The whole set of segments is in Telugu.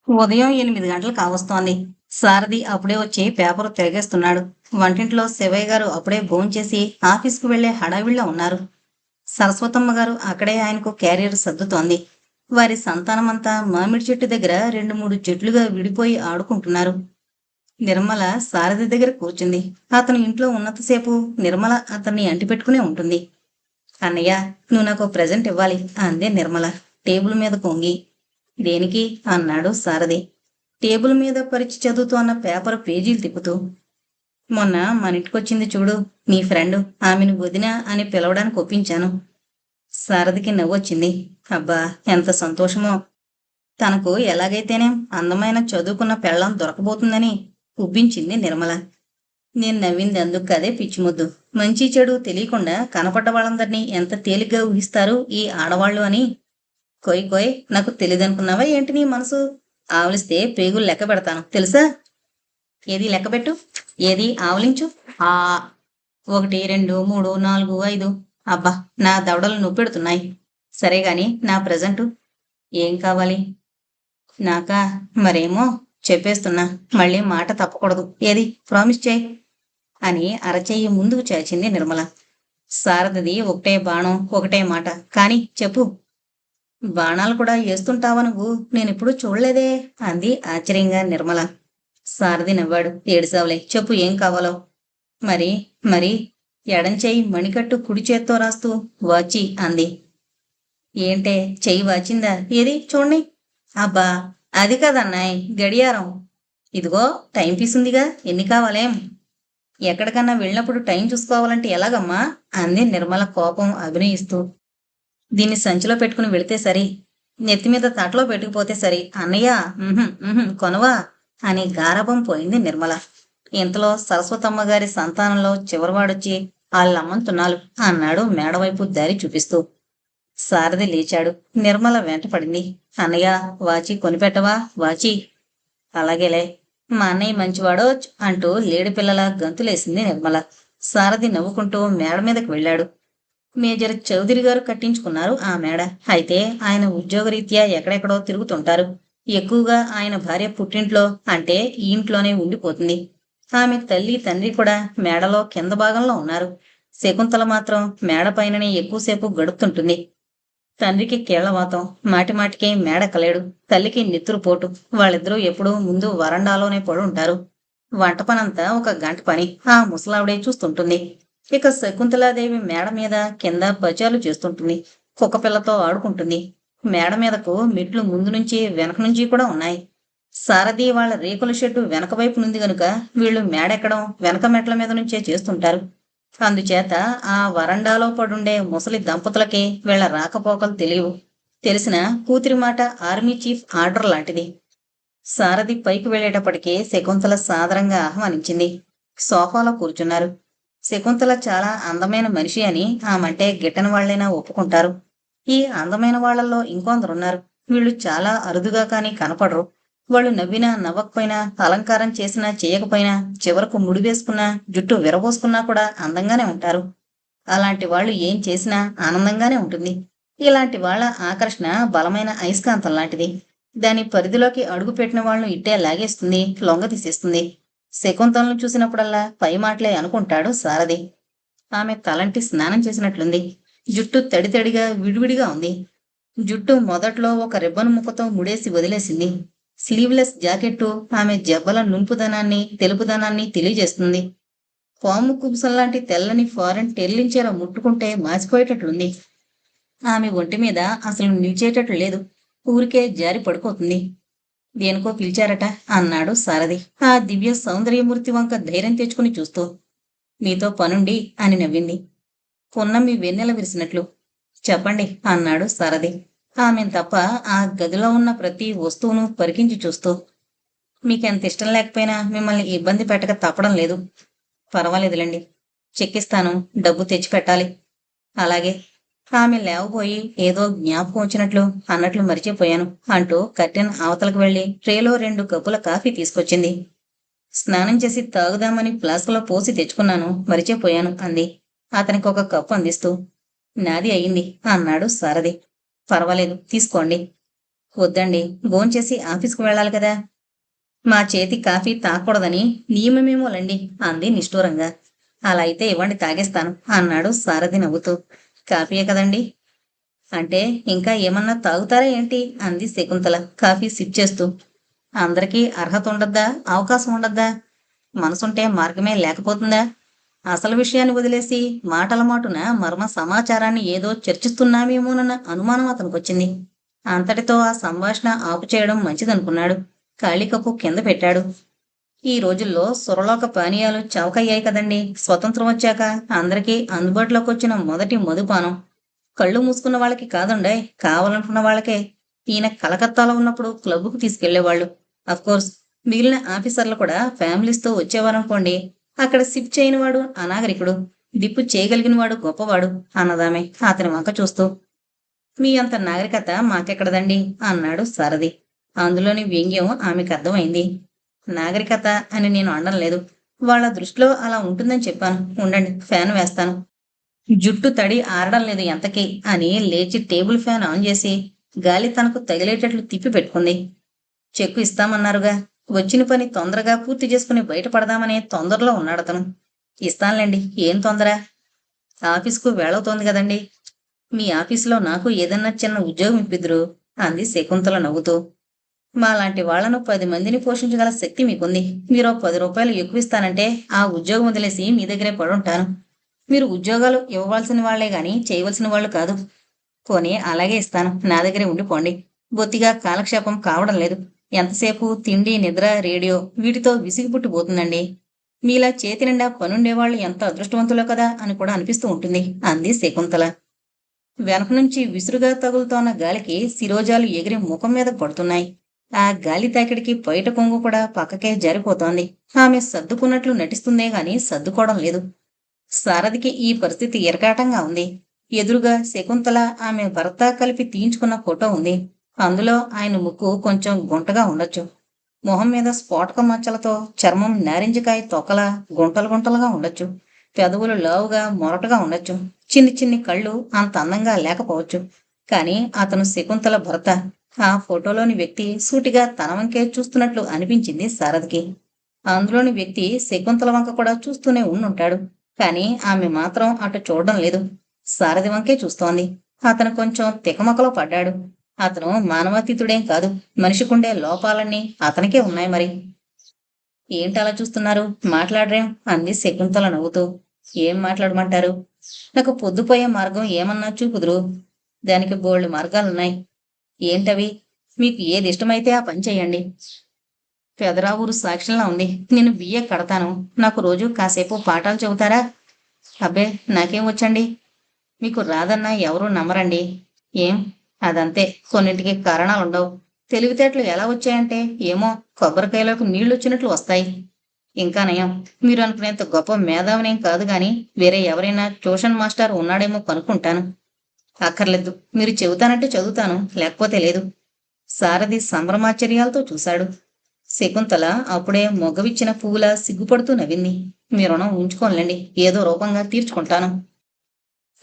ఉదయం 8 గంటలు కావస్తోంది. సారథి అప్పుడే వచ్చి పేపరు తిరగేస్తున్నాడు. వంటింట్లో శివయ్య గారు అప్పుడే భోంచేసి ఆఫీసుకు వెళ్లే హడావిడిలో ఉన్నారు. సరస్వతమ్మ గారు అక్కడే ఆయనకు క్యారియర్ సర్దుతోంది. వారి సంతానమంతా మామిడి చెట్టు దగ్గర 2, 3 జట్లుగా విడిపోయి ఆడుకుంటున్నారు. నిర్మల సారథి దగ్గర కూర్చుంది. అతను ఇంట్లో ఉన్నంతసేపు నిర్మల అతన్ని అంటిపెట్టుకునే ఉంటుంది. అన్నయ్య, నువ్వు నాకు ప్రెజెంట్ ఇవ్వాలి అందే నిర్మల టేబుల్ మీద కొంగి. దేనికి అన్నాడు సారథి టేబుల్ మీద పరిచి చదువుతోన్న పేపర్ పేజీలు తిప్పుతూ. మొన్న మన ఇంటికొచ్చింది చూడు నీ ఫ్రెండ్, ఆమెను వదిన అని పిలవడానికి ఒప్పించాను. సారథికి నవ్వొచ్చింది. అబ్బా, ఎంత సంతోషమో. తనకు ఎలాగైతేనే అందమైన చదువుకున్న పెళ్ళాం దొరకబోతుందని ఉబ్బించింది నిర్మల. నేను నవ్వింది అందుకు కదే పిచ్చిముద్దు. మంచి చెడు తెలియకుండా కనపడ్డ వాళ్ళందరినీ ఎంత తేలిగ్గా ఊహిస్తారు ఈ ఆడవాళ్లు అని. కొయ్ కొయ్, నాకు తెలియదనుకున్నావా ఏంటి నీ మనసు? ఆవలిస్తే పేగులు లెక్క పెడతాను తెలుసా? ఏది లెక్కబెట్టు, ఏది ఆవలించు. ఆ 1, 2, 3, 4, 5. అబ్బా, నా దవడలు నొప్పెడుతున్నాయి. సరే గాని నా ప్రెజెంటు ఏం కావాలి? నాకా? మరేమో చెప్పేస్తున్నా, మళ్ళీ మాట తప్పకూడదు. ఏది ప్రామిస్ చేయి అని అరచెయ్యి ముందుకు చాచింది నిర్మల. సారథిది ఒకటే బాణం ఒకటే మాట. కాని చెప్పు. బాణాలు కూడా వేస్తుంటావా నువ్వు? నేనెప్పుడూ చూడలేదే అంది ఆశ్చర్యంగా నిర్మల. సారథి నవ్వాడు. ఏడుసావులే, చెప్పు ఏం కావాలో. మరి మరి ఎడంచెయ్యి మణికట్టు కుడి చేత్తో రాస్తూ వాచి అంది. ఏంటే, చెయ్యి వాచిందా? ఏది చూడండి. అబ్బా, అది కదన్నాయ్, గడియారం. ఇదిగో టైం పీస్ ఉందిగా, ఎన్ని కావాలేం? ఎక్కడికన్నా వెళ్ళినప్పుడు టైం చూసుకోవాలంటే ఎలాగమ్మా అంది నిర్మల కోపం అభినయిస్తూ. దీన్ని సంచిలో పెట్టుకుని వెళితే సరి, నెత్తిమీద తట్లో పెట్టుకుపోతే సరి. అన్నయ్య, కొనవా అని గారాబం పోయింది నిర్మల. ఇంతలో సరస్వతమ్మ గారి సంతానంలో చివరివాడొచ్చి ఆళ్ళమ్మంతున్నాలు అన్నాడు మేడవైపు దారి చూపిస్తూ. సారథి లేచాడు. నిర్మల వెంటపడింది. అన్నయ్య, వాచి కొనిపెట్టవా? వాచి. అలాగేలే, మా అన్నయ్య మంచివాడో అంటూ లేడిపిల్లల గంతులేసింది నిర్మల. సారథి నవ్వుకుంటూ మేడ మీదకి వెళ్ళాడు. మేజర్ చౌదరి గారు కట్టించుకున్నారు ఆ మేడ. అయితే ఆయన ఉద్యోగరీత్యా ఎక్కడెక్కడో తిరుగుతుంటారు. ఎక్కువగా ఆయన భార్య పుట్టింట్లో అంటే ఈ ఇంట్లోనే ఉండిపోతుంది. ఆమె తల్లి తండ్రి కూడా మేడలో కింద భాగంలో ఉన్నారు. శకుంతల మాత్రం మేడ పైననే ఎక్కువసేపు గడుపుతుంటుంది. తండ్రికి కీళ్లవాతం, మాటిమాటికి మేడెక్కలేడు. తల్లికి నెత్తురుపోటు. వాళ్ళిద్దరూ ఎప్పుడూ ముందు వరండాలోనే పడి ఉంటారు. వంట పనంతా ఒక గంట పని ఆ ముసలావిడే చూస్తుంటుంది. ఇక శకుంతలాదేవి మేడ మీద కింద పచారులు చేస్తుంటుంది. కుక్కపిల్లతో ఆడుకుంటుంది. మేడ మీదకు మెట్లు ముందు నుంచి వెనక నుంచి కూడా ఉన్నాయి. సారథి వాళ్ళ రేకుల షెడ్డు వెనక వైపు నుంది గనుక వీళ్ళు మేడెక్కడం వెనక మెట్ల మీద నుంచే చేస్తుంటారు. అందుచేత ఆ వరండాలో పడుండే ముసలి దంపతులకే వీళ్ల రాకపోకలు తెలియవు. తెలిసిన కూతురి మాట ఆర్మీ చీఫ్ ఆర్డర్ లాంటిది. సారథి పైకి వెళ్లేటప్పటికీ శకుంతల సాదరంగా ఆహ్వానించింది. సోఫాలో కూర్చున్నారు. శకుంతల చాలా అందమైన మనిషి అని ఆమంటే గిట్టని వాళ్లైనా ఒప్పుకుంటారు. ఈ అందమైన వాళ్లలో ఇంకొందరున్నారు. వీళ్ళు చాలా అరుదుగా కాని కనపడరు. వాళ్ళు నవ్వినా నవ్వకపోయినా, అలంకారం చేసినా చేయకపోయినా, చివరకు ముడి వేసుకున్నా, జుట్టు విరబోసుకున్నా కూడా అందంగానే ఉంటారు. అలాంటి వాళ్ళు ఏం చేసినా ఆనందంగానే ఉంటుంది. ఇలాంటి వాళ్ళ ఆకర్షణ బలమైన అయస్కాంతం లాంటిది. దాని పరిధిలోకి అడుగు పెట్టిన వాళ్ళను ఇట్టే లాగేస్తుంది, లొంగ తీసేస్తుంది. శకుంతలను చూసినప్పుడల్లా పై మాటలే అనుకుంటాడు సారథి. ఆమె తలంటి స్నానం చేసినట్లుంది. జుట్టు తడితడిగా విడివిడిగా ఉంది. జుట్టు మొదట్లో ఒక రిబ్బన్ ముక్కతో ముడేసి వదిలేసింది. స్లీవ్లెస్ జాకెట్టు ఆమె జబ్బల నుంపుదనాన్ని, తెలుపుదనాన్ని తెలియజేస్తుంది. పాము కుబుసంలాంటి తెల్లని ఫారెన్ టెర్లించేలా ముట్టుకుంటే మాసిపోయేటట్లుంది. ఆమె ఒంటి మీద అసలు నిలిచేటట్లు లేదు. ఊరికే జారి పడిపోతుంది. దేనికో పిలిచారట అన్నాడు సారథి ఆ దివ్య సౌందర్యమూర్తి వంక ధైర్యం తెచ్చుకుని చూస్తూ. మీతో పనుండి అని నవ్వింది. పున్నమి వెన్నెల విరిసినట్లు. చెప్పండి అన్నాడు సారథి ఆమెను తప్ప ఆ గదిలో ఉన్న ప్రతి వస్తువును పరికించి చూస్తూ. మీకెంత ఇష్టం లేకపోయినా మిమ్మల్ని ఇబ్బంది పెట్టక తప్పడం లేదు. పర్వాలేదులేండి, చెక్కిస్తాను, డబ్బు తెచ్చిపెట్టాలి. అలాగే. ఆమె లేవబోయి ఏదో జ్ఞాపకం వచ్చినట్లు అన్నట్లు మరిచిపోయాను అంటూ కర్టెన్ అవతలకు వెళ్లి ట్రేలో 2 కప్పుల కాఫీ తీసుకొచ్చింది. స్నానం చేసి తాగుదామని ఫ్లాస్కులో పోసి తెచ్చుకున్నాను, మరిచిపోయాను అంది అతనికి ఒక కప్పు అందిస్తూ. నాది అయింది అన్నాడు సారథి. పర్వాలేదు, తీసుకోండి. వద్దండి, భోంచేసి ఆఫీస్కు వెళ్ళాలి కదా. మా చేతి కాఫీ తాగకూడదని నియమమేమోలండి అంది నిష్ఠూరంగా. అలా అయితే ఇవ్వండి, తాగేస్తాను అన్నాడు సారథి నవ్వుతూ. కాఫీయే కదండి. అంటే ఇంకా ఏమన్నా తాగుతారా ఏంటి అంది శకుంతల కాఫీ సిప్ చేస్తూ. అందరికీ అర్హత ఉండద్దా, అవకాశం ఉండద్దా? మనసుంటే మార్గమే లేకపోతుందా? అసలు విషయాన్ని వదిలేసి మాటల మాటున మర్మ సమాచారాన్ని ఏదో చర్చిస్తున్నామేమోనన్న అనుమానం అతనికొచ్చింది. అంతటితో ఆ సంభాషణ ఆపుచేయడం మంచిదనుకున్నాడు. ఖాళీ కప్పు కింద పెట్టాడు. ఈ రోజుల్లో సురలోక పానీయాలు చౌకయ్యాయి కదండి. స్వతంత్రం వచ్చాక అందరికీ అందుబాటులోకి వచ్చిన మొదటి మధుపానం. కళ్ళు మూసుకున్న వాళ్ళకి కాదుండాయ్, కావాలనుకున్న వాళ్ళకే. ఈయన కలకత్తాలో ఉన్నప్పుడు క్లబ్కు తీసుకెళ్లేవాళ్ళు. అఫ్కోర్స్ మిగిలిన ఆఫీసర్లు కూడా ఫ్యామిలీస్తో వచ్చేవారనుకోండి. అక్కడ సిప్ చేయనివాడు అనాగరికుడు, డిప్పు చేయగలిగినవాడు గొప్పవాడు అన్నదామె అతని వంక చూస్తూ. మీ అంత నాగరికత మాకెక్కడదండి అన్నాడు సారథి. అందులోని వ్యంగ్యం ఆమెకు అర్థమైంది. నాగరికత అని నేను అనడం లేదు. వాళ్ళ దృష్టిలో అలా ఉంటుందని చెప్పాను. ఉండండి, ఫ్యాన్ వేస్తాను. జుట్టు తడి ఆరడం లేదు ఎంతకీ అని లేచి టేబుల్ ఫ్యాన్ ఆన్ చేసి గాలి తనకు తగిలేటట్లు తిప్పి పెట్టుకుంది. చెక్కు ఇస్తామన్నారుగా, వచ్చిన పని తొందరగా పూర్తి చేసుకుని బయటపడదామనే తొందరలో ఉన్నాడతను. ఇస్తానులేండి, ఏం తొందర? ఆఫీస్కు వేళవుతోంది కదండి. మీ ఆఫీసులో నాకు ఏదన్నా చిన్న ఉద్యోగం ఇప్పిద్దురు అంది శకుంతల నవ్వుతూ. మాలాంటి వాళ్లను 10 మందిని పోషించగల శక్తి మీకుంది. మీరు 10 రూపాయలు ఎక్కువ ఇస్తానంటే ఆ ఉద్యోగం వదిలేసి మీ దగ్గరే పడుంటాను. మీరు ఉద్యోగాలు ఇవ్వవలసిన వాళ్లే గాని చేయవలసిన వాళ్ళు కాదు. పోనీ అలాగే ఇస్తాను, నా దగ్గరే ఉండిపోండి. బొత్తిగా కాలక్షేపం కావడం లేదు. ఎంతసేపు తిండి, నిద్ర, రేడియో వీటితో విసిగి పుట్టిపోతుందండి. మీలా చేతి నిండా పనుండేవాళ్ళు ఎంత అదృష్టవంతులో కదా అని కూడా అనిపిస్తూ ఉంటుంది అంది శకుంతల. వెనక నుంచి విసురుగా తగులుతోన్న గాలికి శిరోజాలు ఎగిరి ముఖం మీద పడుతున్నాయి. ఆ గాలి తాకిడికి బయట కొంగు కూడా పక్కకే జారిపోతోంది. ఆమె సర్దుకున్నట్లు నటిస్తుందే గాని సర్దుకోవడం లేదు. సారథికి ఈ పరిస్థితి ఇరకాటంగా ఉంది. ఎదురుగా శకుంతల ఆమె భర్త కలిపి తీయించుకున్న ఫోటో ఉంది. అందులో ఆయన ముక్కు కొంచెం గుంటగా ఉండొచ్చు. మొహం మీద స్ఫోటక మచ్చలతో చర్మం నారింజకాయ తొక్కలా గుంటలు గుంటలుగా ఉండొచ్చు. పెదవులు లావుగా మొరటుగా ఉండొచ్చు. చిన్ని చిన్ని కళ్ళు అంత అందంగా లేకపోవచ్చు. కాని అతను శకుంతల భర్త. ఆ ఫోటోలోని వ్యక్తి సూటిగా తన వంకే చూస్తున్నట్లు అనిపించింది సారథికి. అందులోని వ్యక్తి శకుంతల వంక కూడా చూస్తూనే ఉండుంటాడు. కాని ఆమె మాత్రం అటు చూడడం లేదు. సారథి వంకే చూస్తోంది. అతను కొంచెం తికమకలో పడ్డాడు. అతను మానవాతీతుడేం కాదు. మనిషికుండే లోపాలన్నీ అతనికే ఉన్నాయి మరి. ఏంటలా చూస్తున్నారు, మాట్లాడరేం అంది శకుంతల నవ్వుతూ. ఏం మాట్లాడమంటారు? నాకు పొద్దుపోయే మార్గం ఏమన్నా చూపుదురు? దానికి బోల్డు మార్గాలున్నాయి. ఏంటవి? మీకు ఏది ఇష్టమైతే ఆ పని చెయ్యండి. పెదరావూరు సాక్ష్యంలా ఉంది. నేను బియ్య కడతాను. నాకు రోజు కాసేపు పాఠాలు చెబుతారా? అబ్బే, నాకేం వచ్చండి. మీకు రాదన్నా ఎవరూ నమ్మరండి. ఏం? అదంతే, కొన్నింటికి కారణాలుండవు. తెలివితేటలు ఎలా వచ్చాయంటే ఏమో, కొబ్బరికాయలోకి నీళ్లొచ్చినట్లు వస్తాయి. ఇంకా నయం, మీరు అనుకునేంత గొప్ప మేధావినేం కాదు గాని వేరే ఎవరైనా ట్యూషన్ మాస్టర్ ఉన్నాడేమో కనుక్కుంటాను. అక్కర్లేదు, మీరు చెబుతానంటే చదువుతాను, లేకపోతే లేదు. సారథి సంభ్రమాశ్చర్యాలతో చూశాడు. శకుంతల అప్పుడే మొగ్గవిచ్చిన పువ్వులా సిగ్గుపడుతూ నవ్వింది. మీ రుణం ఉంచుకోనులేండి, ఏదో రూపంగా తీర్చుకుంటాను.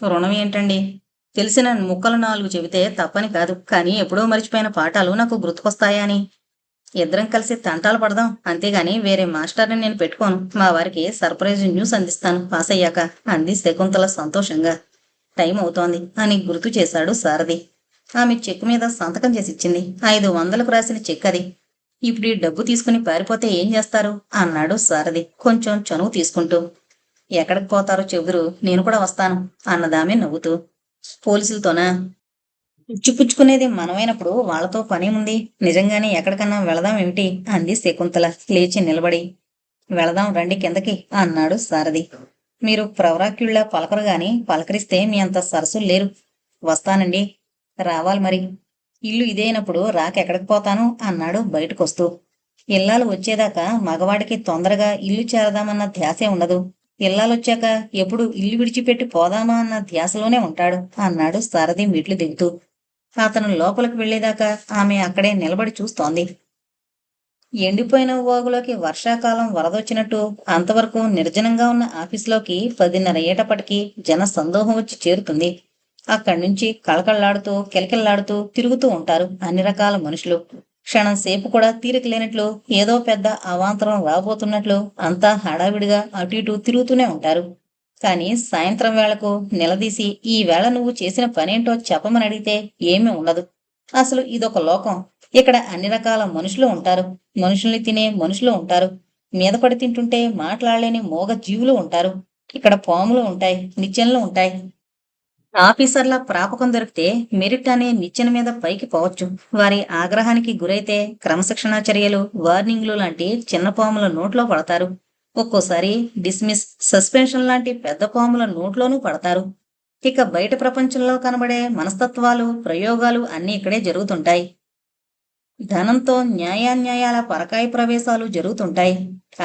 రుణం ఏంటండి? తెలిసిన ముక్కలు 4 చెబితే తప్పని కాదు, కానీ ఎప్పుడో మరిచిపోయిన పాఠాలు నాకు గుర్తుకొస్తాయా అని. ఇద్దరం కలిసి తంటాలు పడదాం, అంతేగాని వేరే మాస్టర్ని నేను పెట్టుకోను. మా వారికి సర్ప్రైజ్ న్యూస్ అందిస్తాను పాస్ అయ్యాక అంది శకుంతల సంతోషంగా. టైం అవుతోంది అని గుర్తు చేశాడు సారథి. ఆమె చెక్కు మీద సంతకం చేసిచ్చింది. 500కు రాసిన చెక్ అది. ఇప్పుడు ఈ డబ్బు తీసుకుని పారిపోతే ఏం చేస్తారు అన్నాడు సారథి కొంచెం చనువు తీసుకుంటూ. ఎక్కడికి పోతారో చెబుదురు, నేను కూడా వస్తాను అన్నదామె నవ్వుతూ. పోలీసులతోనా? పుచ్చుకునేది మనమైనప్పుడు వాళ్లతో పనేముంది? నిజంగానే ఎక్కడికన్నా వెళదాం ఏమిటి అంది శకుంతల లేచి నిలబడి. వెళదాం రండి కిందకి అన్నాడు సారథి. మీరు ప్రవరాక్యుళ్ళ పలకరు గాని పలకరిస్తే మీ అంత సరసులు లేరు. వస్తానండి. రావాలి మరి. ఇల్లు ఇదేనప్పుడు రాకెక్కడికి పోతాను అన్నాడు బయటకొస్తూ. ఇల్లాలు వచ్చేదాకా మగవాడికి తొందరగా ఇల్లు చేరదామన్న ధ్యాసే ఉండదు. ఇల్లాలొచ్చాక ఎప్పుడు ఇల్లు విడిచిపెట్టి పోదామా అన్న ధ్యాసలోనే ఉంటాడు అన్నాడు సారథి మెట్లు దిగుతూ. అతను లోపలికి వెళ్లేదాకా ఆమె అక్కడే నిలబడి చూస్తోంది. ఎండిపోయిన వాగులోకి వర్షాకాలం వరదొచ్చినట్టు అంతవరకు నిర్జనంగా ఉన్న ఆఫీసులోకి 10:30 ఏటప్పటికి జన సందోహం వచ్చి చేరుతుంది. అక్కడి నుంచి కళకళలాడుతూ కిలకిల్లాడుతూ తిరుగుతూ ఉంటారు అన్ని రకాల మనుషులు. క్షణం సేపు కూడా తీరిక లేనట్లు, ఏదో పెద్ద అవాంతరం రాబోతున్నట్లు అంతా హడావిడిగా అటు ఇటు తిరుగుతూనే ఉంటారు. కానీ సాయంత్రం వేళకు నిలదీసి ఈ వేళ నువ్వు చేసిన పనేంటో చెప్పమని అడిగితే ఏమీ ఉండదు. అసలు ఇదొక లోకం. ఇక్కడ అన్ని రకాల మనుషులు ఉంటారు. మనుషుల్ని తినే మనుషులు ఉంటారు. మీద పడి తింటుంటే మాట్లాడలేని మూగ జీవులు ఉంటారు. ఇక్కడ పాములు ఉంటాయి, నిచ్చెనలు ఉంటాయి. ఆఫీసర్ల ప్రాపకం దొరికితే మెరిట్ అనే నిచ్చెన మీద పైకి పోవచ్చు. వారి ఆగ్రహానికి గురైతే క్రమశిక్షణా చర్యలు, వార్నింగ్లు లాంటి చిన్న పాముల నోట్లో పడతారు. ఒక్కోసారి డిస్మిస్, సస్పెన్షన్ లాంటి పెద్ద పాముల నోట్లోనూ పడతారు. ఇక బయట ప్రపంచంలో కనబడే మనస్తత్వాలు, ప్రయోగాలు అన్నీ ఇక్కడే జరుగుతుంటాయి. ధనంతో న్యాయాన్యాయాల పరకాయ ప్రవేశాలు జరుగుతుంటాయి.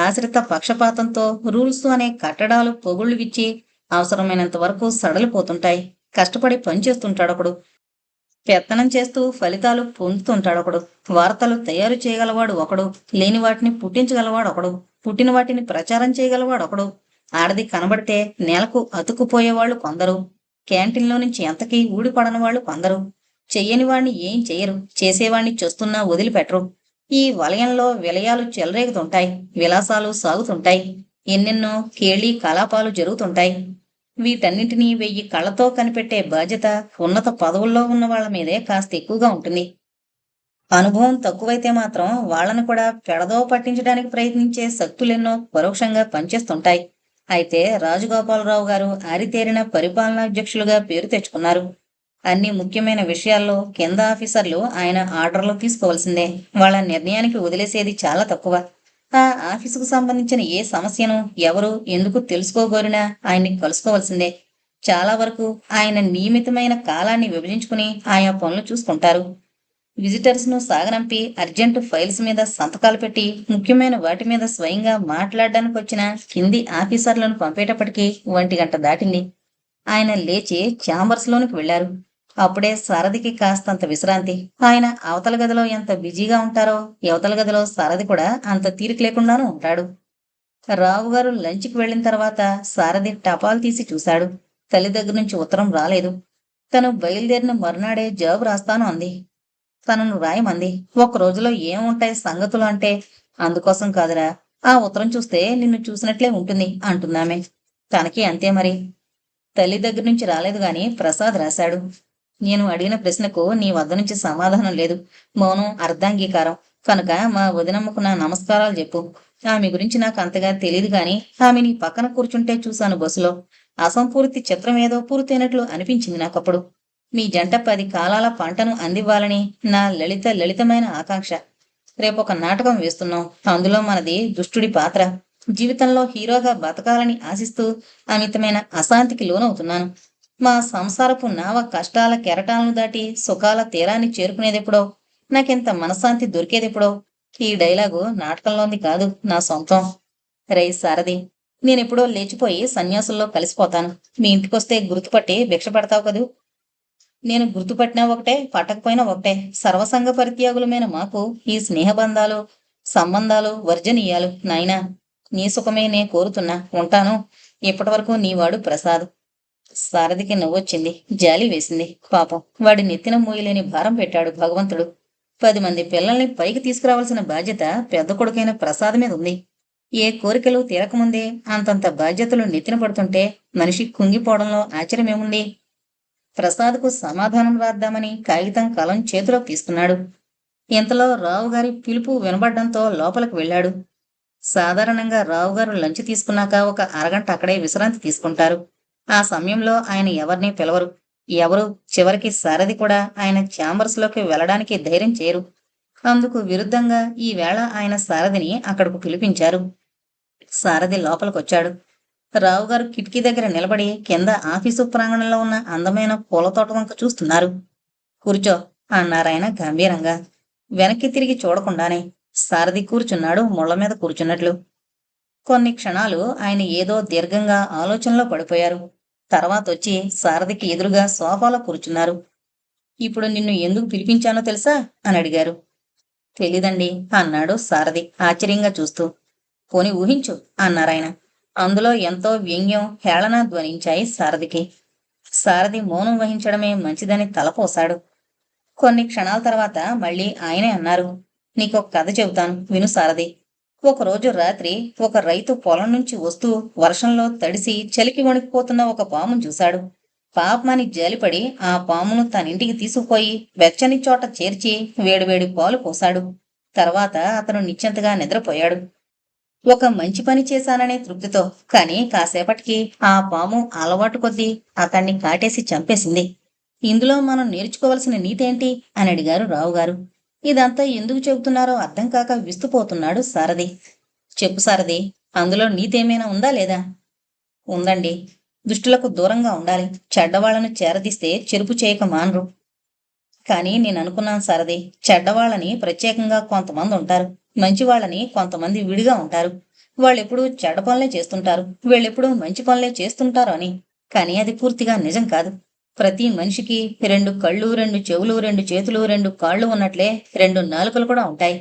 ఆశ్రిత పక్షపాతంతో రూల్స్ అనే కట్టడాలు పొగుళ్ళు విచ్చి అవసరమైనంత వరకు సడలిపోతుంటాయి. కష్టపడి పనిచేస్తుంటాడొకడు. పెత్తనం చేస్తూ ఫలితాలు పొందుతుంటాడొకడు. వార్తలు తయారు చేయగలవాడు ఒకడు. లేని వాటిని పుట్టించగలవాడు ఒకడు. పుట్టిన వాటిని ప్రచారం చేయగలవాడు ఒకడు. ఆడది కనబడితే నేలకు అతుక్కుపోయేవాళ్లు కొందరు. క్యాంటీన్లో నుంచి ఎంతకీ ఊడిపడని వాళ్ళు కొందరు. చెయ్యని వాణ్ణి ఏం చెయ్యరు. చేసేవాణ్ణి చూస్తున్నా వదిలిపెట్టరు. ఈ వలయంలో విలయాలు చెలరేగుతుంటాయి. విలాసాలు సాగుతుంటాయి. ఎన్నెన్నో కేళీ కలాపాలు జరుగుతుంటాయి. వీటన్నింటినీ 1000 కళ్ళతో కనిపెట్టే బాధ్యత ఉన్నత పదవుల్లో ఉన్న వాళ్ళ మీదే కాస్త ఎక్కువగా ఉంటుంది. అనుభవం తక్కువైతే మాత్రం వాళ్ళను కూడా పెడదో పట్టించడానికి ప్రయత్నించే శక్తులెన్నో పరోక్షంగా పనిచేస్తుంటాయి. అయితే రాజగోపాలరావు గారు ఆరితేరిన పరిపాలనాధ్యక్షులుగా పేరు తెచ్చుకున్నారు. అన్ని ముఖ్యమైన విషయాల్లో కింద ఆఫీసర్లు ఆయన ఆర్డర్లు తీసుకోవాల్సిందే. వాళ్ళ నిర్ణయానికి వదిలేసేది చాలా తక్కువ. ఆ ఆఫీసుకు సంబంధించిన ఏ సమస్యను ఎవరు ఎందుకు తెలుసుకోగోరినా ఆయన్ని కలుసుకోవాల్సిందే. చాలా వరకు ఆయన నియమితమైన కాలాన్ని విభజించుకుని ఆయా పనులు చూసుకుంటారు. విజిటర్స్ ను సాగనంపి అర్జెంటు ఫైల్స్ మీద సంతకాలు పెట్టి ముఖ్యమైన వాటి మీద స్వయంగా మాట్లాడడానికి వచ్చిన కింది ఆఫీసర్లను పంపేటప్పటికీ 1 గంట దాటింది. ఆయన లేచి ఛాంబర్స్ లోనికి వెళ్లారు. అప్పుడే సారథికి కాస్తంత విశ్రాంతి. ఆయన అవతల గదిలో ఎంత బిజీగా ఉంటారో యువతల గదిలో సారథి కూడా అంత తీరిక లేకుండానూ ఉంటాడు. రావు గారు లంచ్కి వెళ్లిన తర్వాత సారథి టపాలు తీసి చూశాడు. తల్లి దగ్గర నుంచి ఉత్తరం రాలేదు. తను బయలుదేరిన మర్నాడే జాబు రాస్తాను అంది. తనను రాయమంది. 1 రోజులో ఏముంటాయి సంగతులు అంటే, అందుకోసం కాదురా, ఆ ఉత్తరం చూస్తే నిన్ను చూసినట్లే ఉంటుంది అంటుందామె. తనకి అంతే మరి. తల్లి దగ్గర నుంచి రాలేదు గాని ప్రసాద్ రాశాడు. నేను అడిగిన ప్రశ్నకు నీ వద్ద నుంచి సమాధానం లేదు. మౌనం అర్ధాంగీకారం. కనుక మా వదినమ్మకు నా నమస్కారాలు చెప్పు. ఆమె గురించి నాకు అంతగా తెలియదు గాని ఆమె నీ పక్కన కూర్చుంటే చూశాను బస్సులో. అసంపూర్తి చిత్రం ఏదో పూర్తయినట్లు అనిపించింది నాకప్పుడు. మీ జంట 10 కాలాల పంటను అందివ్వాలని నా లలితమైన ఆకాంక్ష. రేపొక నాటకం వేస్తున్నాం. అందులో మనది దుష్టుడి పాత్ర. జీవితంలో హీరోగా బతకాలని ఆశిస్తూ అమితమైన అశాంతికి లోనవుతున్నాను. మా సంసారపు నావ కష్టాల కెరటాలను దాటి సుఖాల తీరాన్ని చేరుకునేదెప్పుడో, నాకింత మనశ్శాంతి దొరికేదెప్పుడో. ఈ డైలాగు నాటకంలోంది కాదు, నా సొంతం. రై సారథి, నేనెప్పుడో లేచిపోయి సన్యాసుల్లో కలిసిపోతాను. మీ ఇంటికొస్తే గుర్తుపట్టి భిక్ష పెడతావు కదూ. నేను గుర్తుపట్టినా ఒకటే, పట్టకపోయినా ఒకటే. సర్వసంగ పరిత్యాగులమైన మాకు ఈ స్నేహబంధాలు, సంబంధాలు వర్జనీయాలు. నాయనా, నీ సుఖమే నే కోరుతున్నా. ఉంటాను. ఇప్పటి వరకు నీవాడు ప్రసాద్. సారథికి నవ్వొచ్చింది. జాలి వేసింది. పాపం, వాడి నెత్తిన మోయలేని భారం పెట్టాడు భగవంతుడు. 10 మంది పిల్లల్ని పైకి తీసుకురావాల్సిన బాధ్యత పెద్ద కొడుకైన ప్రసాద్ మీద ఉంది. ఏ కోరికలు తీరకముందే అంతంత బాధ్యతలు నెత్తిన పడుతుంటే మనిషి కుంగిపోవడంలో ఆశ్చర్యమేముంది? ప్రసాద్కు సమాధానం రాద్దామని కాగితం కలం చేతిలోకి తీసుకున్నాడు. ఇంతలో రావుగారి పిలుపు వినబడ్డంతో లోపలికి వెళ్ళాడు. సాధారణంగా రావుగారు లంచ్ తీసుకున్నాక ఒక అరగంట అక్కడే విశ్రాంతి తీసుకుంటారు. ఆ సమయంలో ఆయన ఎవరినీ పిలవరు. ఎవరు చివరికి సారథి కూడా ఆయన ఛాంబర్స్ లోకి వెళ్లడానికి ధైర్యం చేయరు. అందుకు విరుద్ధంగా ఈ వేళ ఆయన సారథిని అక్కడకు పిలిపించారు. సారథి లోపలికొచ్చాడు. రావుగారు కిటికీ దగ్గర నిలబడి కింద ఆఫీసు ప్రాంగణంలో ఉన్న అందమైన పూలతోట వంక చూస్తున్నారు. కూర్చో అన్నారాయన గంభీరంగా. వెనక్కి తిరిగి చూడకుండానే. సారథి కూర్చున్నాడు ముళ్ల మీద కూర్చున్నట్లు. కొన్ని క్షణాలు ఆయన ఏదో దీర్ఘంగా ఆలోచనలో పడిపోయారు. తర్వాతొచ్చి సారథికి ఎదురుగా సోఫాలో కూర్చున్నారు. ఇప్పుడు నిన్ను ఎందుకు పిలిపించానో తెలుసా అని అడిగారు. తెలీదండి అన్నాడు సారథి ఆశ్చర్యంగా చూస్తూ. పోని ఊహించు అన్నారాయన. అందులో ఎంతో వ్యంగ్యం, హేళన ధ్వనించాయి సారథికి. సారథి మౌనం వహించడమే మంచిదని తలపోశాడు. కొన్ని క్షణాల తర్వాత మళ్ళీ ఆయనే అన్నారు. నీకొక కథ చెబుతాను విను సారథి. ఒకరోజు రాత్రి ఒక రైతు పొలం నుంచి వస్తూ వర్షంలో తడిసి చలికి వణికిపోతున్న ఒక పామును చూశాడు. పాపమని జాలిపడి ఆ పామును తనింటికి తీసుకుపోయి వెచ్చని చోట చేర్చి వేడివేడి పాలు పోశాడు. తర్వాత అతను నిశ్చింతగా నిద్రపోయాడు. ఒక మంచి పని చేశాననే తృప్తితో. కాని కాసేపటికి ఆ పాము అలవాటు కొద్దీ అతన్ని కాటేసి చంపేసింది. ఇందులో మనం నేర్చుకోవలసిన నీతేంటి అని అడిగారు రావుగారు. ఇదంతా ఎందుకు చెబుతున్నారో అర్థం కాక విస్తుపోతున్నాడు సారథి. చెప్పు సారథి, అందులో నీతేమైనా ఉందా లేదా? ఉందండి. దుష్టులకు దూరంగా ఉండాలి. చెడ్డవాళ్లను చేరదీస్తే చెరుపు చేయక మానరు. కానీ నేను అనుకున్నాను సారథి, చెడ్డవాళ్ళని ప్రత్యేకంగా కొంతమంది ఉంటారు, మంచి వాళ్ళని కొంతమంది విడిగా ఉంటారు. వాళ్ళెప్పుడూ చెడ్డ పనులే చేస్తుంటారు, వీళ్ళెప్పుడూ మంచి పనులే చేస్తుంటారు అని. కానీ అది పూర్తిగా నిజం కాదు. ప్రతి మనిషికి రెండు కళ్ళు, రెండు చెవులు, రెండు చేతులు, రెండు కాళ్ళు ఉన్నట్లే రెండు నాలుకలు కూడా ఉంటాయి.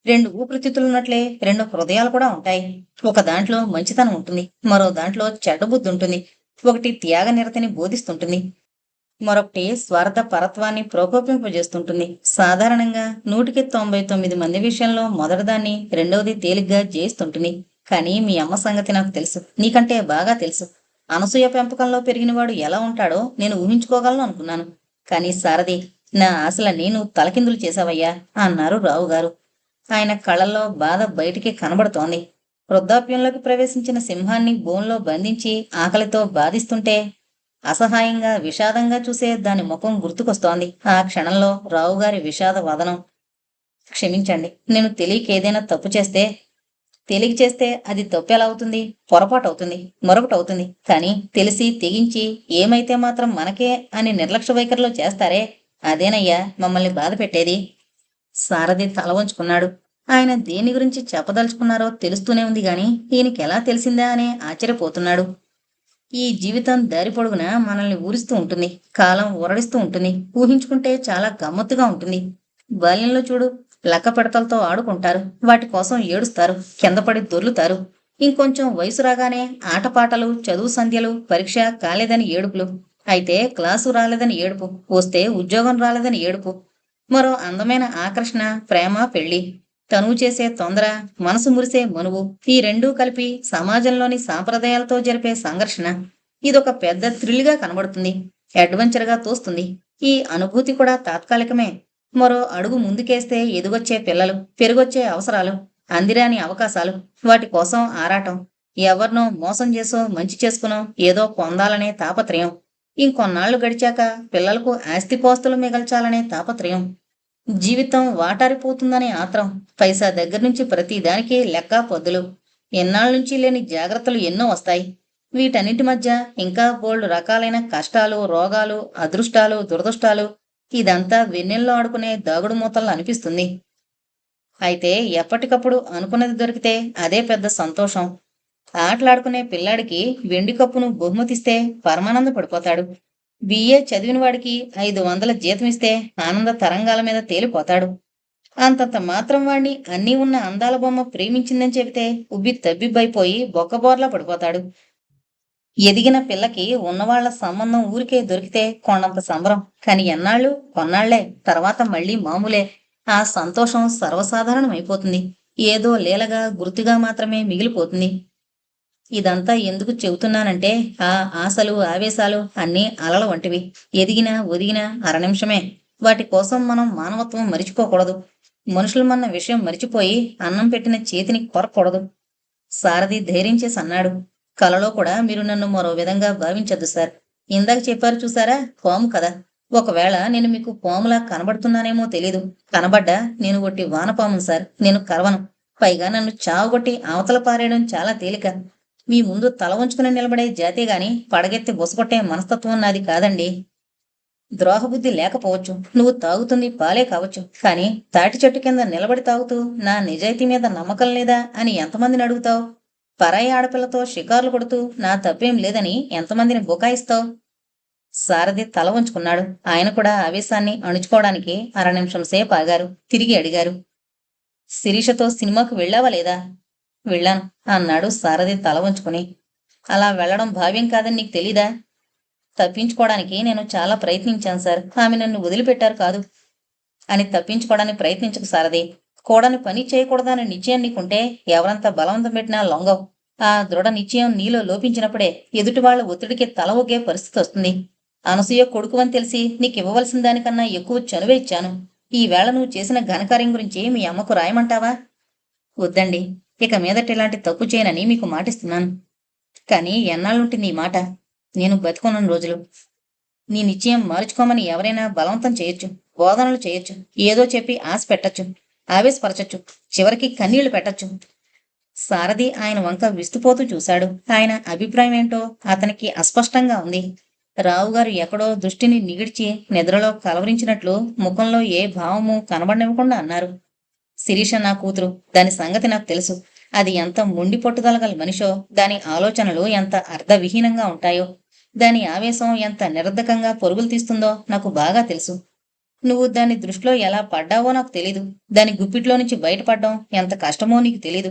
రెండు ఊపిరితిత్తులు ఉన్నట్లే రెండు హృదయాలు కూడా ఉంటాయి. ఒక దాంట్లో మంచితనం ఉంటుంది, మరో దాంట్లో చెడ్డ బుద్ధి ఉంటుంది. ఒకటి త్యాగనిరతిని బోధిస్తుంటుంది, మరొకటి స్వార్థ పరత్వాన్ని ప్రోకోపింపజేస్తుంటుంది. సాధారణంగా 199 మంది విషయంలో మొదటిదాన్ని రెండవది తేలిగ్గా జయిస్తుంటుంది. కానీ మీ అమ్మ సంగతి నాకు తెలుసు, నీకంటే బాగా తెలుసు. అనసూయ పెంపకంలో పెరిగినవాడు ఎలా ఉంటాడో నేను ఊహించుకోగలను అనుకున్నాను. కానీ సారథి, నా ఆశలన్నీ నువ్వు తలకిందులు చేశావయ్యా అన్నారు రావుగారు. ఆయన కళ్ళల్లో బాధ బయటికి కనబడుతోంది. వృద్ధాప్యంలోకి ప్రవేశించిన సింహాన్ని బోన్లో బంధించి ఆకలితో బాధిస్తుంటే అసహాయంగా విషాదంగా చూసే దాని ముఖం గుర్తుకొస్తోంది. ఆ క్షణంలో రావుగారి విషాద వదనం. క్షమించండి, నేను తెలియక ఏదైనా తప్పు చేస్తే, తెలియక చేస్తే అది తప్పు ఎలా అవుతుంది? పొరపాటు అవుతుంది, మరొకటి అవుతుంది. కానీ తెలిసి తెగించి ఏమైతే మాత్రం మనకే అని నిర్లక్ష్య వైఖరిలో చేస్తారే, అదేనయ్యా మమ్మల్ని బాధ పెట్టేది. సారథి తల వంచుకున్నాడు. ఆయన దేని గురించి చెప్పదలుచుకున్నారో తెలుస్తూనే ఉంది గాని ఈయనకి ఎలా తెలిసిందా అని ఆశ్చర్యపోతున్నాడు. ఈ జీవితం దారి పొడుగునా మనల్ని ఊరిస్తూ ఉంటుంది, కాలం ఊరడిస్తూ ఉంటుంది. ఊహించుకుంటే చాలా గమ్మత్తుగా ఉంటుంది. బాల్యంలో చూడు, లక్క పిడతలతో ఆడుకుంటారు, వాటి కోసం ఏడుస్తారు, కిందపడి దొర్లుతారు. ఇంకొంచెం వయసు రాగానే ఆటపాటలు, చదువు సంధ్యలు, పరీక్ష కాలేదని ఏడుపులు. అయితే క్లాసు రాలేదని ఏడుపు, వస్తే ఉద్యోగం రాలేదని ఏడుపు. మరో అందమైన ఆకర్షణ, ప్రేమ, పెళ్లి. తనువు చేసే తొందర, మనసు మురిసే మనువు, ఈ రెండూ కలిపి సమాజంలోని సాంప్రదాయాలతో జరిపే సంఘర్షణ. ఇదొక పెద్ద థ్రిల్గా కనబడుతుంది, అడ్వెంచర్గా తోస్తుంది. ఈ అనుభూతి కూడా తాత్కాలికమే. మరో అడుగు ముందుకేస్తే ఎదుగొచ్చే పిల్లలు, పెరుగొచ్చే అవసరాలు, అందిరాని అవకాశాలు, వాటి కోసం ఆరాటం. ఎవరినో మోసం చేసో మంచి చేసుకునో ఏదో పొందాలనే తాపత్రయం. ఇంకొన్నాళ్లు గడిచాక పిల్లలకు ఆస్తిపోస్తులు మిగల్చాలనే తాపత్రయం. జీవితం వాటారిపోతుందనే ఆత్రం. పైసా దగ్గర నుంచి ప్రతి దానికి లెక్క పొద్దులు. ఎన్నాళ్ళ నుంచి లేని జాగ్రత్తలు ఎన్నో వస్తాయి. వీటన్నిటి మధ్య ఇంకా బోల్డ్ రకాలైన కష్టాలు, రోగాలు, అదృష్టాలు, దురదృష్టాలు. ఇదంతా వెన్నెల్లో ఆడుకునే దాగుడు మూతల్లో అనిపిస్తుంది. అయితే ఎప్పటికప్పుడు అనుకున్నది దొరికితే అదే పెద్ద సంతోషం. ఆటలాడుకునే పిల్లాడికి వెండి కప్పును బహుమతిస్తే పరమానంద పడిపోతాడు. బిఏ చదివిన వాడికి 500 జీతం ఇస్తే ఆనంద తరంగాల మీద తేలిపోతాడు. అంతంత మాత్రం వాణ్ణి అన్నీ ఉన్న అందాల బొమ్మ ప్రేమించిందని చెబితే ఉబ్బి తబ్బిబ్బైపోయి బొక్కబోర్లా పడిపోతాడు. ఎదిగిన పిల్లకి ఉన్నవాళ్ల సంబంధం ఊరికే దొరికితే కొండంత సంబరం. కాని ఎన్నాళ్ళు, కొన్నాళ్లే, తర్వాత మళ్ళీ మామూలే. ఆ సంతోషం సర్వసాధారణమైపోతుంది. ఏదో లీలగా, గుర్తుగా మాత్రమే మిగిలిపోతుంది. ఇదంతా ఎందుకు చెబుతున్నానంటే ఆ ఆశలు, ఆవేశాలు అన్నీ అలల వంటివి. ఎదిగినా ఒదిగినా అరనిమిషమే. వాటి కోసం మనం మానవత్వం మరిచిపోకూడదు. మనుషులమన్న విషయం మరిచిపోయి అన్నం పెట్టిన చేతిని కొరకూడదు. సారథి ధైర్యం చేసి అన్నాడు. కలలో కూడా మీరు నన్ను మరో విధంగా భావించద్దు సార్. ఇందాక చెప్పారు చూసారా, పాము కదా. ఒకవేళ నేను మీకు పాములా కనబడుతున్నానేమో తెలీదు. కనబడ్డా నేను ఒట్టి వానపామును సార్. నేను కరవను. పైగా నన్ను చావుగొట్టి అవతల పారేయడం చాలా తేలిక. మీ ముందు తల వంచుకుని నిలబడే జాతే గాని పడగెత్తి బుసకొట్టే మనస్తత్వం నాది కాదండి. ద్రోహబుద్ధి లేకపోవచ్చు, నువ్వు తాగుతుంది పాలే కావచ్చు. కానీ తాటి చెట్టు కింద నిలబడి తాగుతూ నా నిజాయితీ మీద నమ్మకం లేదా అని ఎంతమందిని అడుగుతావు? పరాయి ఆడపిల్లతో షికార్లు కొడుతూ నా తప్పేం లేదని ఎంతమందిని బుకాయిస్తావు? సారథి తల వంచుకున్నాడు. ఆయన కూడా ఆవేశాన్ని అణుచుకోవడానికి అరనిమిషం సేపు ఆగారు. తిరిగి అడిగారు. శిరీషతో సినిమాకు వెళ్ళావా లేదా? వెళ్ళాను అన్నాడు సారథి తల వంచుకుని. అలా వెళ్లడం భావ్యం కాదని నీకు తెలీదా? తప్పించుకోవడానికి నేను చాలా ప్రయత్నించాను సార్. ఆమె నన్ను వదిలిపెట్టారు కాదు అని. తప్పించుకోవడానికి ప్రయత్నించకు సారథి. కూడని పని చేయకూడదనే నిశ్చయం నీకుంటే ఎవరంత బలవంతం పెట్టినా లొంగవు. ఆ దృఢ నిశ్చయం నీలో లోపించినప్పుడే ఎదుటి వాళ్ళ ఒత్తిడికి తల ఒగ్గే పరిస్థితి వస్తుంది. అనసూయ కొడుకు అని తెలిసి నీకు ఇవ్వవలసిన దానికన్నా ఎక్కువ చనువే ఇచ్చాను. ఈవేళ నువ్వు చేసిన ఘనకార్యం గురించి మీ అమ్మకు రాయమంటావా? వద్దండి. ఇక మీదట ఇలాంటి తప్పు చేయనని మీకు మాటిస్తున్నాను. కానీ ఎన్నాళ్ళుంటుంది ఈ మాట? నేను బతికున్న రోజులు. నీ నిశ్చయం మార్చుకోమని ఎవరైనా బలవంతం చేయొచ్చు, బోధనలు చేయొచ్చు, ఏదో చెప్పి ఆశ పెట్టచ్చు, ఆవేశపరచచ్చు, చివరికి కన్నీళ్లు పెట్టచ్చు. సారథి ఆయన వంక విస్తుపోతూ చూశాడు. ఆయన అభిప్రాయం ఏంటో అతనికి అస్పష్టంగా ఉంది. రావుగారు ఎక్కడో దృష్టిని నిగిడ్చి నిద్రలో కలవరించినట్లు ముఖంలో ఏ భావము కనబడనివ్వకుండా అన్నారు. శిరీష నా కూతురు. దాని సంగతి నాకు తెలుసు. అది ఎంత మొండి పట్టుదలగల మనిషో, దాని ఆలోచనలు ఎంత అర్ధవిహీనంగా ఉంటాయో, దాని ఆవేశం ఎంత నిరర్ధకంగా పరుగులు తీస్తుందో నాకు బాగా తెలుసు. నువ్వు దాని దృష్టిలో ఎలా పడ్డావో నాకు తెలీదు. దాని గుప్పిట్లో నుంచి బయటపడడం ఎంత కష్టమో నీకు తెలీదు.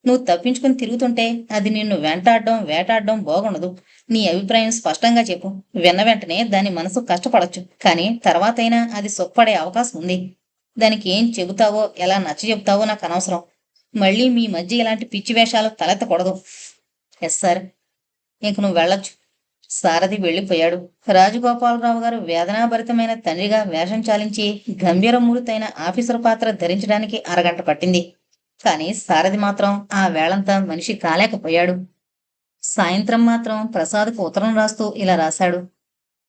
నువ్వు తప్పించుకుని తిరుగుతుంటే అది నిన్ను వెంటాడడం వేటాడడం బాగుండదు. నీ అభిప్రాయం స్పష్టంగా చెప్పు. విన్న వెంటనే దాని మనసు కష్టపడచ్చు, కానీ తర్వాతైనా అది సుఖపడే అవకాశం ఉంది. దానికి ఏం చెబుతావో ఎలా నచ్చ చెబుతావో నాకు అనవసరం. మళ్ళీ మీ మధ్య ఇలాంటి పిచ్చి వేషాలు తలెత్తకూడదు. Yes sir. ఇంక నువ్వు వెళ్ళొచ్చు. సారథి వెళ్ళిపోయాడు. రాజగోపాలరావు గారు వేదనాభరితమైన తండ్రిగా వేషం చాలించి గంభీరమూర్తైన ఆఫీసర్ పాత్ర ధరించడానికి అరగంట పట్టింది. కాని సారథి మాత్రం ఆ వేళంతా మనిషి కాలేకపోయాడు. సాయంత్రం మాత్రం ప్రసాద్కు ఉత్తరం రాస్తూ ఇలా రాశాడు.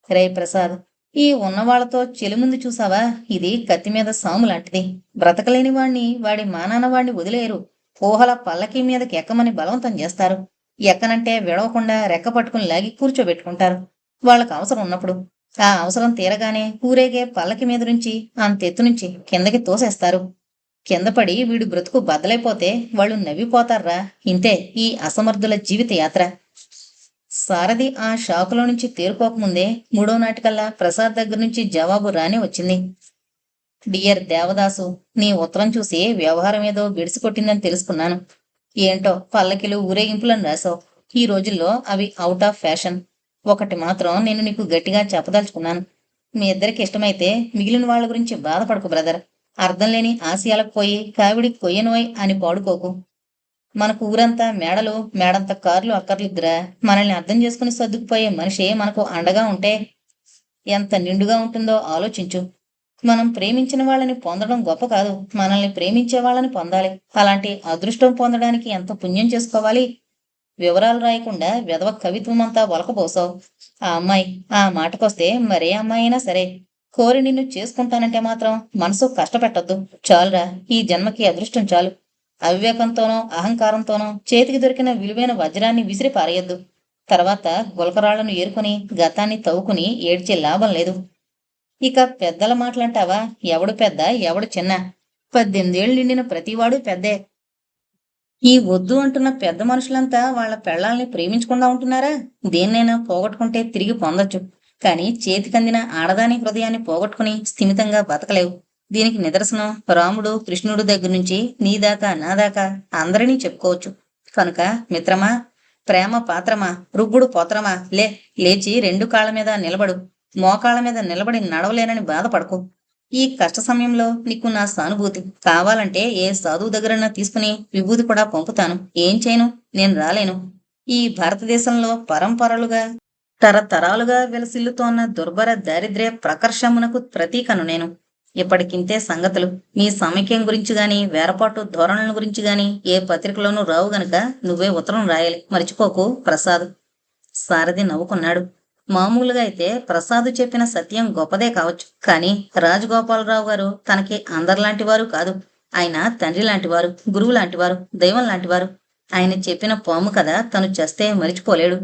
రే ప్రసాద్, ఈ ఉన్నవాళ్లతో చెలిముందు చూసావా? ఇది కత్తి మీద సాము లాంటిది. బ్రతకలేని వాణ్ణి వాడి మానాన వాణ్ణి వదిలేయరు. ఊహల పల్లకీ మీదకి ఎక్కమని బలవంతం చేస్తారు. ఎక్కనంటే విడవకుండా రెక్క పట్టుకుని లాగి కూర్చోబెట్టుకుంటారు వాళ్ళకు అవసరం ఉన్నప్పుడు. ఆ అవసరం తీరగానే ఊరేగే పల్లకి మీద నుంచి అంతెత్తు నుంచి కిందకి తోసేస్తారు. కింద పడి వీడు బ్రతుకు బద్దలైపోతే వాళ్ళు నవ్విపోతారా? ఇంతే ఈ అసమర్థుల జీవిత యాత్ర. సారథి ఆ షాకులో నుంచి తేరుకోకముందే మూడో నాటికల్లా ప్రసాద్ దగ్గర నుంచి జవాబు రానే వచ్చింది. డియర్ దేవదాసు, నీ ఉత్తరం చూసి వ్యవహారం ఏదో బిడిసికొట్టిందని తెలుసుకున్నాను. ఏంటో పల్లకిలు ఊరేగింపులను రాసావు. ఈ రోజుల్లో అవి అవుట్ ఆఫ్ ఫ్యాషన్. ఒకటి మాత్రం నేను నీకు గట్టిగా చెప్పదలుచుకున్నాను. మీ ఇద్దరికి ఇష్టమైతే మిగిలిన వాళ్ళ గురించి బాధపడకు బ్రదర్. అర్థం లేని ఆశయాలకు పోయి కావిడికి కొయ్యనోయ్ అని పాడుకోకు. మనకు ఊరంతా మేడలు మేడంత కార్లు అక్కర్లిద్దురా. మనల్ని అర్థం చేసుకుని సర్దుకుపోయే మనిషి మనకు అండగా ఉంటే ఎంత నిండుగా ఉంటుందో ఆలోచించు. మనం ప్రేమించిన వాళ్ళని పొందడం గొప్ప కాదు, మనల్ని ప్రేమించే వాళ్ళని పొందాలి. అలాంటి అదృష్టం పొందడానికి ఎంత పుణ్యం చేసుకోవాలి. వివరాలు రాయకుండా వెధవ కవిత్వం అంతా ఒలకపోసావు. ఆ అమ్మాయి ఆ మాటకొస్తే మరే అమ్మాయి అయినా సరే కోరి నిన్ను చేసుకుంటానంటే మాత్రం మనసు కష్టపెట్టద్దు. చాలురా, ఈ జన్మకి అదృష్టం చాలు. అవివేకంతోనో అహంకారంతోనో చేతికి దొరికిన విలువైన వజ్రాన్ని విసిరి పారేయద్దు. తర్వాత గులకరాళ్లను ఏరుకుని గతాన్ని తవ్వుకుని ఏడ్చే లాభం లేదు. ఇక పెద్దల మాటలంటావా? ఎవడు పెద్ద ఎవడు చిన్న? 18 ఏళ్ళు నిండిన ప్రతివాడు పెద్దే. ఈ వద్దు అంటున్న పెద్ద మనుషులంతా వాళ్ళ పెళ్లాల్ని ప్రేమించకుండా ఉంటున్నారా? దేన్నైనా పోగొట్టుకుంటే తిరిగి పొందొచ్చు, కానీ చేతికందిన ఆడదాని హృదయాన్ని పోగొట్టుకుని స్థిమితంగా బతకలేవు. దీనికి నిదర్శనం రాముడు కృష్ణుడు దగ్గర నుంచి నీదాకా నాదాకా అందరినీ చెప్పుకోవచ్చు. కనుక మిత్రమా, ప్రేమ పాత్రమా, రుబ్బుడు పోత్రమా, లేచి 2 కాళ్ల మీద నిలబడు. మోకాళ్ల మీద నిలబడి నడవలేనని బాధపడకు. ఈ కష్ట సమయంలో నీకు నా సానుభూతి కావాలంటే ఏ సాధువు దగ్గరన్నా తీసుకుని విభూతి కూడా పంపుతాను. ఏం చేయను? నేను రాలేను. ఈ భారతదేశంలో పరంపరలుగా తరతరాలుగా విలసిల్లుతోన్న దుర్భర దారిద్ర్య ప్రకర్షమునకు ప్రతీకను నేను. ఇప్పటికింతే సంగతులు. మీ సమైక్యం గురించి గాని వేరపాటు ధోరణుల గురించి గాని ఏ పత్రికలోనూ రావు గనుక నువ్వే ఉత్తరం రాయాలి. మర్చిపోకు ప్రసాద్. సారథి నవ్వుకున్నాడు. మామూలుగా అయితే ప్రసాద్ చెప్పిన సత్యం గొప్పదే కావచ్చు, కానీ రాజగోపాలరావు గారు తనకి అందరిలాంటి వారు కాదు. ఆయన తండ్రి లాంటివారు, గురువు లాంటివారు, దైవం లాంటివారు. ఆయన చెప్పిన పాము కథ తను చస్తే మరిచిపోలేడు.